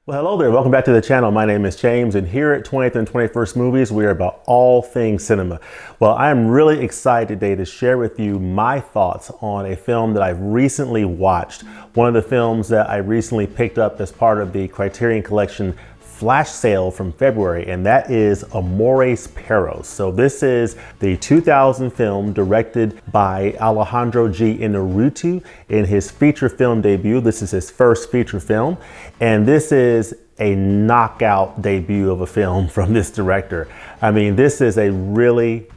Well, hello there. Welcome back to the channel. My name is James, and here at 20th and 21st Movies, we are about all things cinema. Well, I am really excited today to share with you my thoughts on a film that I've recently watched. One of the films that I recently picked up as part of the Criterion Collection flash sale from February, and that is Amores Perros. So this is the 2000 film directed by Alejandro G Inarritu in his feature film debut. This is his first feature film, and this is a knockout debut of a film from this director. I mean, this is a really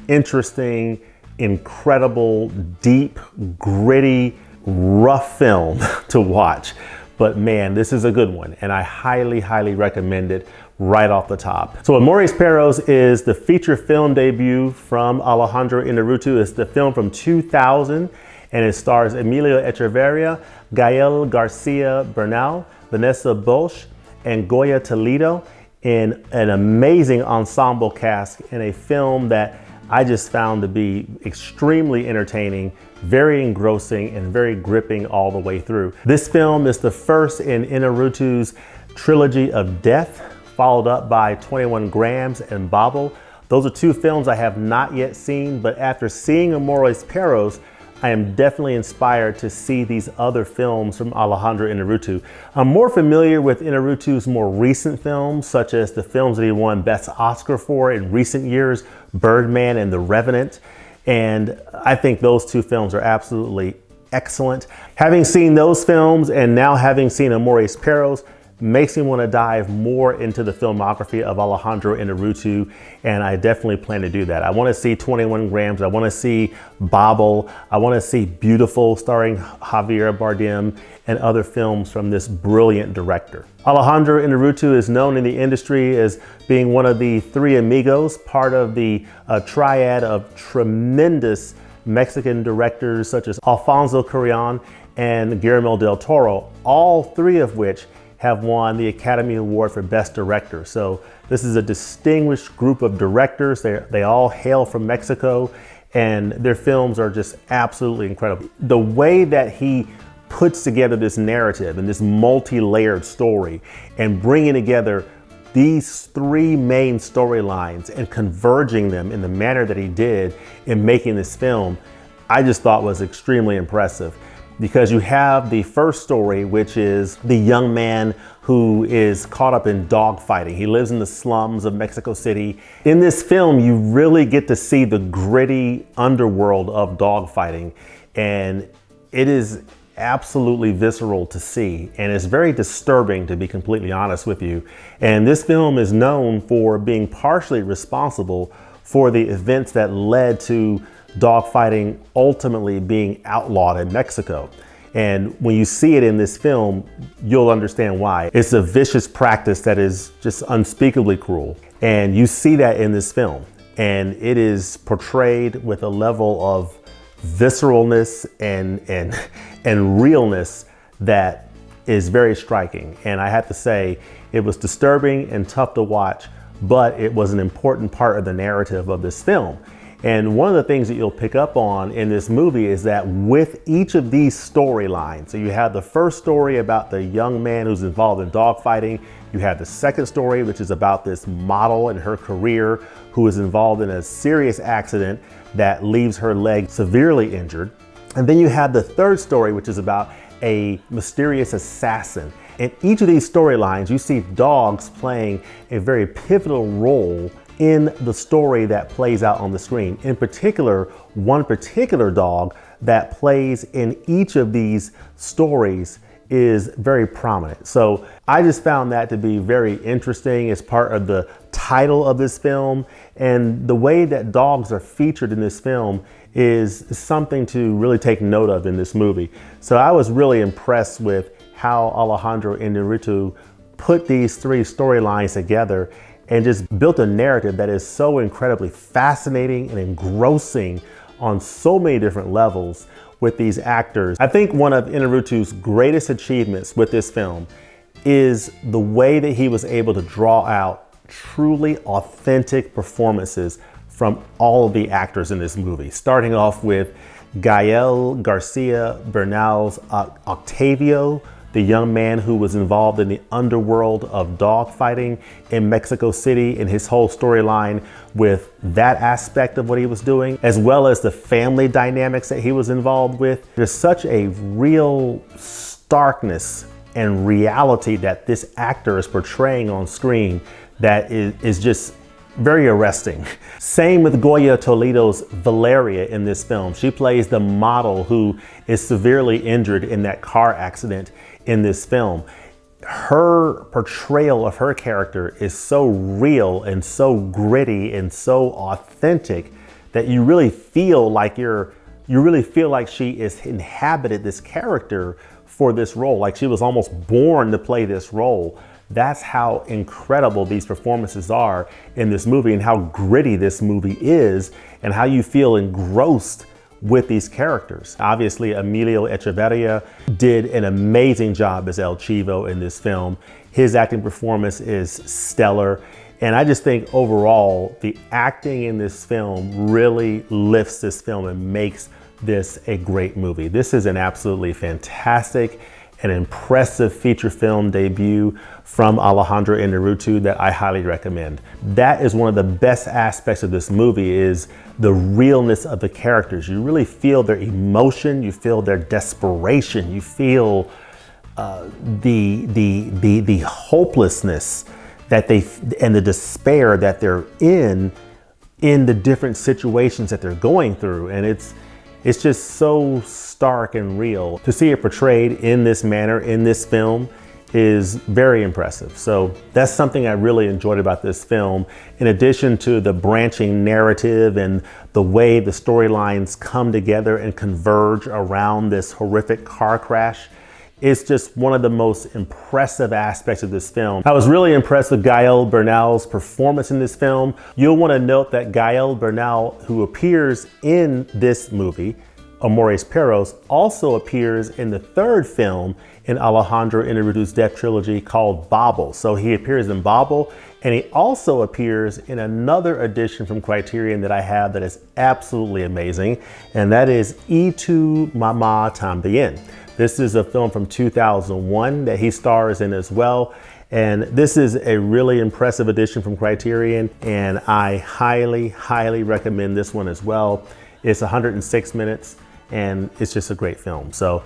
interesting, incredible, deep, gritty, rough film to watch. But man, this is a good one, and I highly recommend it right off the top. So Amores Perros is the feature film debut from Alejandro Inarritu. It's the film from 2000, and it stars Emilio Echevarria, Gael Garcia Bernal, Vanessa Bosch, and Goya Toledo in an amazing ensemble cast in a film that I just found to be extremely entertaining, very engrossing, and very gripping all the way through. This film is the first in Inarritu's trilogy of Death, followed up by 21 Grams and Babel. Those are two films I have not yet seen, but after seeing Amores Perros, I am definitely inspired to see these other films from Alejandro Inarritu. I'm more familiar with Inarritu's more recent films, such as the films that he won Best Oscar for in recent years, Birdman and The Revenant. And I think those two films are absolutely excellent. Having seen those films and now having seen Amores Perros makes me want to dive more into the filmography of Alejandro Inarritu, and I definitely plan to do that. I want to see 21 Grams, I want to see Babel, I want to see Beautiful starring Javier Bardem, and other films from this brilliant director. Alejandro Inarritu is known in the industry as being one of the three amigos, part of the triad of tremendous Mexican directors such as Alfonso Cuarón and Guillermo del Toro, all three of which have won the Academy Award for Best Director. So this is a distinguished group of directors. They all hail from Mexico, and their films are just absolutely incredible. The way that he puts together this narrative and this multi-layered story and bringing together these three main storylines and converging them in the manner that he did in making this film, I just thought was extremely impressive. Because you have the first story, which is the young man who is caught up in dogfighting. He lives in the slums of Mexico City. In this film, you really get to see the gritty underworld of dogfighting, and it is absolutely visceral to see, and it's very disturbing, to be completely honest with you. And this film is known for being partially responsible for the events that led to dogfighting ultimately being outlawed in Mexico. And when you see it in this film, you'll understand why. It's a vicious practice that is just unspeakably cruel. And you see that in this film. And it is portrayed with a level of visceralness and realness that is very striking. And I have to say, it was disturbing and tough to watch, but it was an important part of the narrative of this film. And one of the things that you'll pick up on in this movie is that with each of these storylines, so you have the first story about the young man who's involved in dogfighting. You have the second story, which is about this model and her career who is involved in a serious accident that leaves her leg severely injured. And then you have the third story, which is about a mysterious assassin. In each of these storylines, you see dogs playing a very pivotal role in the story that plays out on the screen. In particular, one particular dog that plays in each of these stories is very prominent. So I just found that to be very interesting as part of the title of this film. And the way that dogs are featured in this film is something to really take note of in this movie. So I was really impressed with how Alejandro Inarritu put these three storylines together and just built a narrative that is so incredibly fascinating and engrossing on so many different levels with these actors. I think one of Inarritu's greatest achievements with this film is the way that he was able to draw out truly authentic performances from all of the actors in this movie, starting off with Gael Garcia Bernal's Octavio, the young man who was involved in the underworld of dogfighting in Mexico City and his whole storyline with that aspect of what he was doing, as well as the family dynamics that he was involved with. There's such a real starkness and reality that this actor is portraying on screen that is just very arresting. Same with Goya Toledo's Valeria in this film. She plays the model who is severely injured in that car accident in this film. Her portrayal of her character is so real and so gritty and so authentic that you really feel like she is inhabited this character for this role, like she was almost born to play this role. That's how incredible these performances are in this movie and how gritty this movie is and how you feel engrossed with these characters. Obviously, Emilio Echevarria did an amazing job as El Chivo in this film. His acting performance is stellar. And I just think overall, the acting in this film really lifts this film and makes this a great movie. This is an absolutely fantastic and impressive feature film debut from Alejandro Inarritu that I highly recommend. That is one of the best aspects of this movie, is the realness of the characters. You really feel their emotion, you feel their desperation, you feel the hopelessness that and the despair that they're in the different situations that they're going through. And it's just so stark and real. To see it portrayed in this manner in this film is very impressive. So that's something I really enjoyed about this film. In addition to the branching narrative and the way the storylines come together and converge around this horrific car crash, it's just one of the most impressive aspects of this film. I was really impressed with Gael Bernal's performance in this film. You'll want to note that Gael Bernal, who appears in this movie, Amores Perros, also appears in the third film in Alejandro Inarritu's Death Trilogy called Babel. So he appears in Babel, and he also appears in another edition from Criterion that I have that is absolutely amazing, and that is Y Tu Mamá También. This is a film from 2001 that he stars in as well. And this is a really impressive edition from Criterion, and I highly, highly recommend this one as well. It's 106 minutes, and it's just a great film. So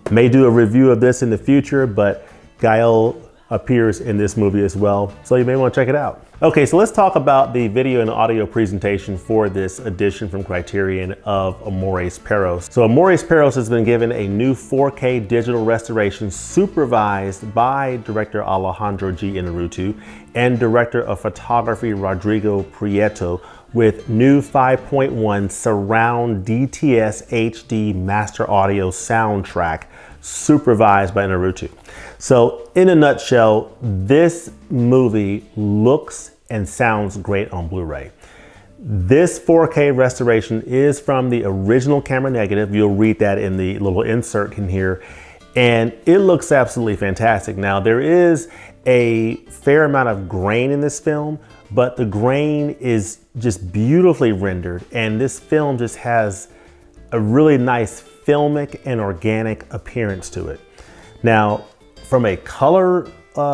may do a review of this in the future, but Gael appears in this movie as well, so you may want to check it out. Okay, so let's talk about the video and audio presentation for this edition from Criterion of Amores Perros. So Amores Perros has been given a new 4K digital restoration supervised by director Alejandro G. Inarritu and director of photography Rodrigo Prieto, with new 5.1 surround DTS HD master audio soundtrack supervised by Inarritu. So in a nutshell, this movie looks and sounds great on Blu-ray. This 4K restoration is from the original camera negative. You'll read that in the little insert in here. And it looks absolutely fantastic. Now, there is a fair amount of grain in this film, but the grain is just beautifully rendered. And this film just has a really nice filmic and organic appearance to it. Now, from a color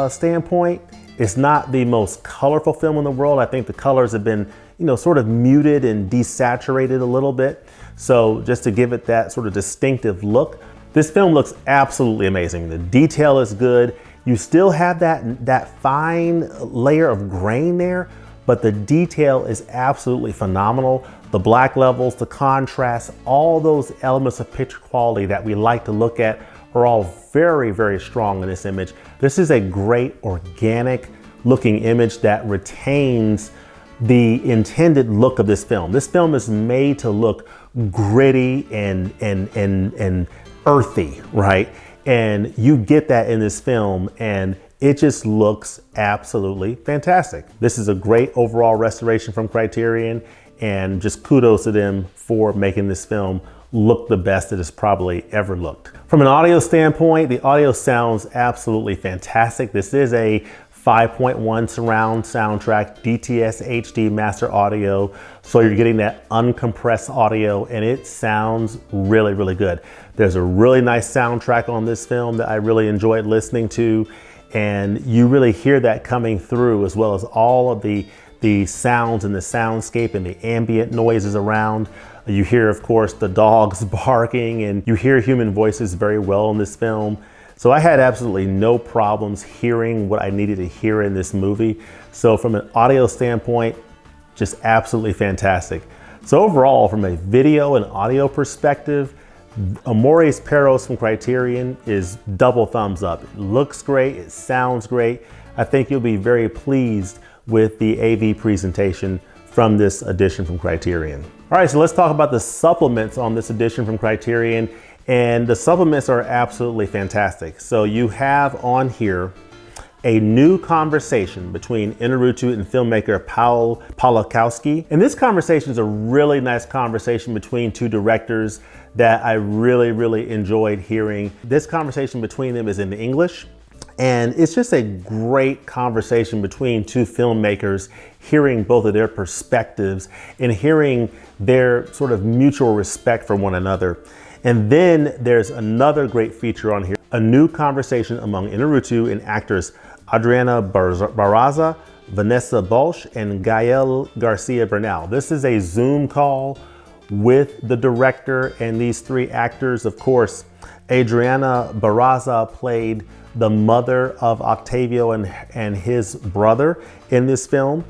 standpoint, it's not the most colorful film in the world. I think the colors have been, sort of muted and desaturated a little bit. So just to give it that sort of distinctive look, this film looks absolutely amazing. The detail is good. You still have that fine layer of grain there, but the detail is absolutely phenomenal. The black levels, the contrast, all those elements of picture quality that we like to look at are all very, very strong in this image. This is a great organic looking image that retains the intended look of this film. This film is made to look gritty and earthy, right? And you get that in this film, and it just looks absolutely fantastic. This is a great overall restoration from Criterion, and just kudos to them for making this film look the best it has probably ever looked. From an audio standpoint, the audio sounds absolutely fantastic. This is a 5.1 surround soundtrack, DTS HD master audio. So you're getting that uncompressed audio and it sounds really, really good. There's a really nice soundtrack on this film that I really enjoyed listening to. And you really hear that coming through, as well as all of the sounds and the soundscape and the ambient noises around. You hear, of course, the dogs barking, and you hear human voices very well in this film. So I had absolutely no problems hearing what I needed to hear in this movie. So from an audio standpoint, just absolutely fantastic. So overall, from a video and audio perspective, Amores Perros from Criterion is double thumbs up. It looks great, it sounds great. I think you'll be very pleased with the AV presentation from this edition from Criterion. All right, so let's talk about the supplements on this edition from Criterion. And the supplements are absolutely fantastic. So you have on here a new conversation between Inarritu and filmmaker Paul Pawlikowski. And this conversation is a really nice conversation between two directors that I really, really enjoyed hearing. This conversation between them is in English, and it's just a great conversation between two filmmakers, hearing both of their perspectives and hearing their sort of mutual respect for one another. And then there's another great feature on here, a new conversation among Inarritu and actors Adriana Barraza, Vanessa Balch, and Gael Garcia Bernal. This is a Zoom call with the director and these three actors. Of course, Adriana Barraza played the mother of Octavio and his brother in this film.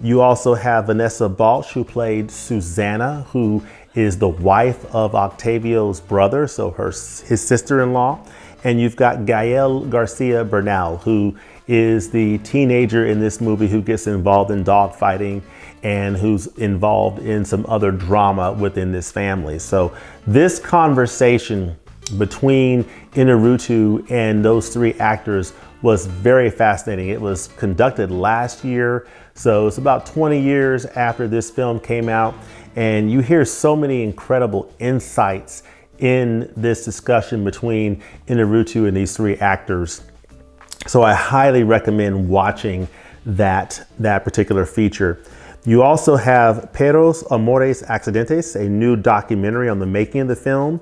You also have Vanessa Balch, who played Susanna, who is the wife of Octavio's brother, so his sister-in-law. And you've got Gael Garcia Bernal, who is the teenager in this movie who gets involved in dogfighting and who's involved in some other drama within this family. So this conversation between Inarritu and those three actors was very fascinating. It was conducted last year, so it's about 20 years after this film came out, and you hear so many incredible insights in this discussion between Inarritu and these three actors. So I highly recommend watching that particular feature. You also have Perros, Amores Accidentes, a new documentary on the making of the film,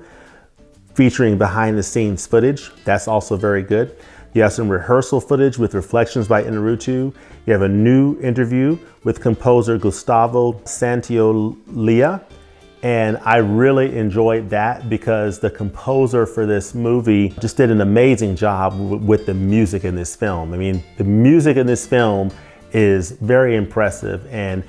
featuring behind the scenes footage. That's also very good. You have some rehearsal footage with reflections by Inarritu. You have a new interview with composer Gustavo Santaolalla. And I really enjoyed that because the composer for this movie just did an amazing job with the music in this film. I mean, the music in this film is very impressive, and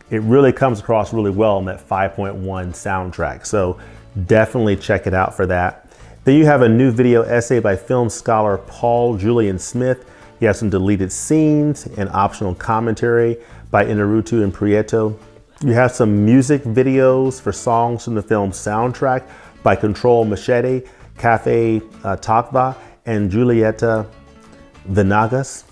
it really comes across really well in that 5.1 soundtrack. So definitely check it out for that. Then you have a new video essay by film scholar Paul Julian Smith. You have some deleted scenes and optional commentary by Inarritu and Prieto. You have some music videos for songs from the film's soundtrack by Control Machete, Cafe Takva, and Julieta Venegas.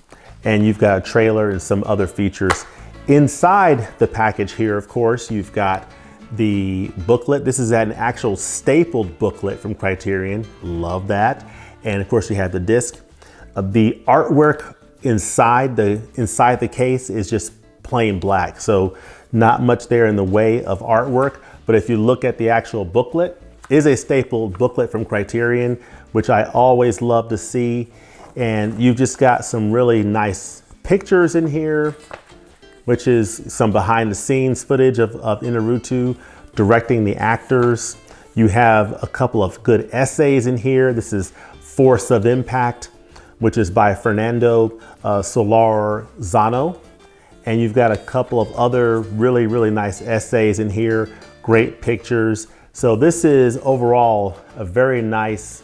And you've got a trailer and some other features. Inside the package here, of course, you've got the booklet. This is an actual stapled booklet from Criterion. Love that. And of course, you have the disc. The artwork inside the case is just plain black. So not much there in the way of artwork. But if you look at the actual booklet, it is a stapled booklet from Criterion, which I always love to see. And you've just got some really nice pictures in here, which is some behind the scenes footage of Inarritu directing the actors. You have a couple of good essays in here. This is Force of Impact, which is by Fernando Solorzano. And you've got a couple of other really, really nice essays in here, great pictures. So this is overall a very nice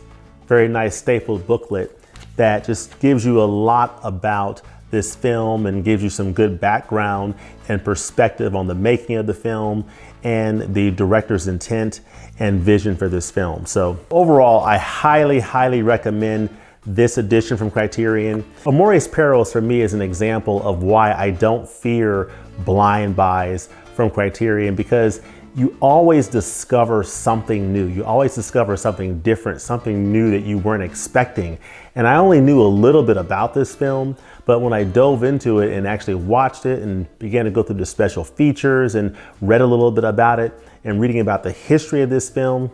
stapled booklet that just gives you a lot about this film and gives you some good background and perspective on the making of the film and the director's intent and vision for this film. So overall, I highly, highly recommend this edition from Criterion. Amores Perros for me is an example of why I don't fear blind buys from Criterion, because you always discover something new. You always discover something different, something new that you weren't expecting. And I only knew a little bit about this film, but when I dove into it and actually watched it and began to go through the special features and read a little bit about it and reading about the history of this film,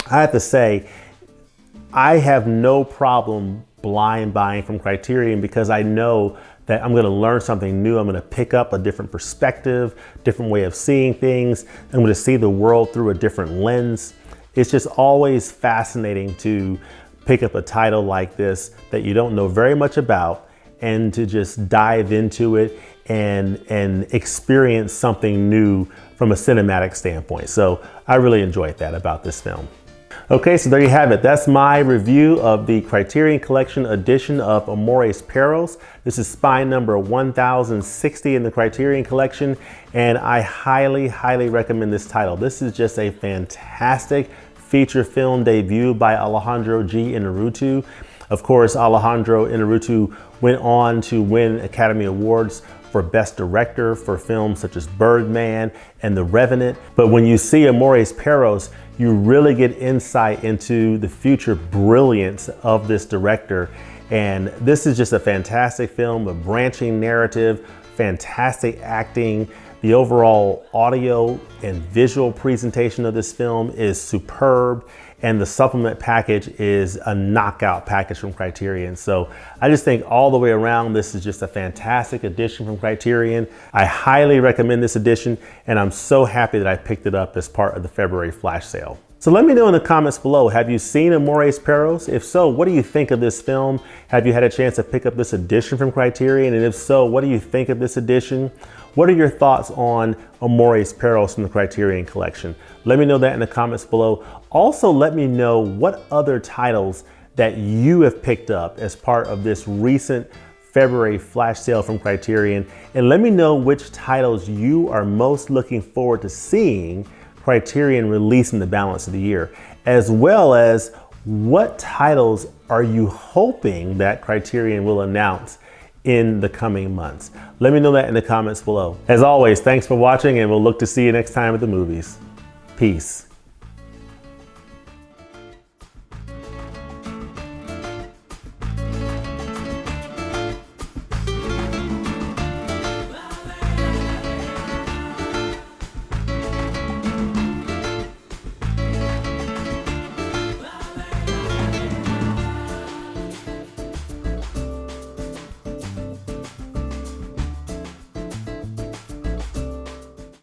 I have to say, I have no problem blind buying from Criterion because I know that I'm gonna learn something new. I'm gonna pick up a different perspective, different way of seeing things. I'm gonna see the world through a different lens. It's just always fascinating to pick up a title like this that you don't know very much about and to just dive into it and experience something new from a cinematic standpoint. So I really enjoyed that about this film. Okay, so there you have it. That's my review of the Criterion Collection edition of Amores Perros. This is spine number 1060 in the Criterion Collection, and I highly, highly recommend this title. This is just a fantastic feature film debut by Alejandro G. Inarritu. Of course, Alejandro Inarritu went on to win Academy Awards for Best Director for films such as Birdman and The Revenant. But when you see Amores Perros, you really get insight into the future brilliance of this director. And this is just a fantastic film, a branching narrative, fantastic acting. The overall audio and visual presentation of this film is superb, and the supplement package is a knockout package from Criterion. So I just think all the way around, this is just a fantastic edition from Criterion. I highly recommend this edition, and I'm so happy that I picked it up as part of the February flash sale. So let me know in the comments below, have you seen Amores Perros? If so, what do you think of this film? Have you had a chance to pick up this edition from Criterion? And if so, what do you think of this edition? What are your thoughts on Amores Perros from the Criterion Collection? Let me know that in the comments below. Also, let me know what other titles that you have picked up as part of this recent February flash sale from Criterion. And let me know which titles you are most looking forward to seeing Criterion release in the balance of the year, as well as what titles are you hoping that Criterion will announce in the coming months. Let me know that in the comments below. As always, thanks for watching, and we'll look to see you next time at the movies. Peace.